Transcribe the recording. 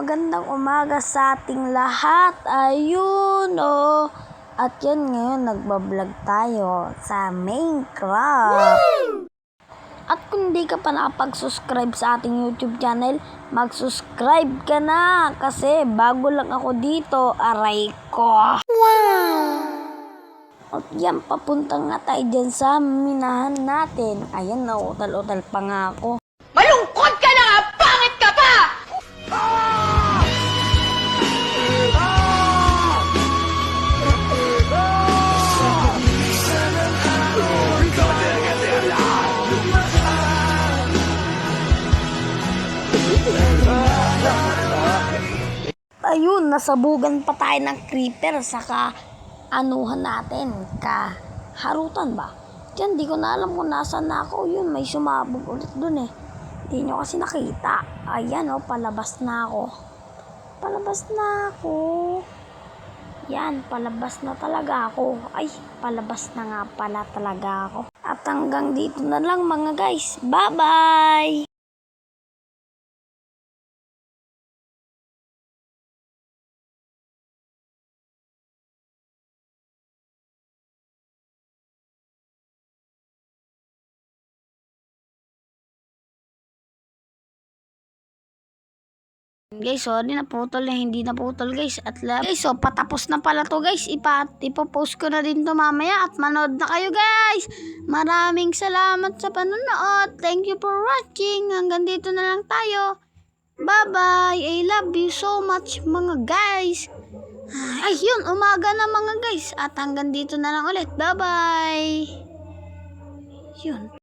magandang umaga sa ating lahat. Ayun, oh. At yan, ngayon nagbablog tayo sa Minecraft. At kung di ka pa nakapag-subscribe sa ating YouTube channel, mag-subscribe ka na. Kasi bago lang ako dito, aray ko. Wow! At yan, papunta nga tayo dyan sa minahan natin. Ayan, nautal-utal pa nga ako. Malungkot ka na nga! Pangit ka pa! Ayun, nasabugan pa tayo ng creeper saka anuhan natin, harutan ba? Diyan, di ko na alam kung nasaan na ako. Yun, may sumabog ulit dun eh. Di nyo kasi nakita. Ayan oh, palabas na ako. Palabas na ako. Yan, palabas na talaga ako. Ay, palabas na nga pala talaga ako. At hanggang dito na lang mga guys. Bye-bye! Guys, sorry naputol na hindi naputol guys. At guys, so patapos na pala to guys. Ipopost ko na din to mamaya at manood na kayo guys. Maraming salamat sa panonood. Thank you for watching. Hanggang dito na lang tayo. Bye bye. I love you so much mga guys. Ay yun, umaga na mga guys. At hanggang dito na lang ulit. Bye bye. Yun.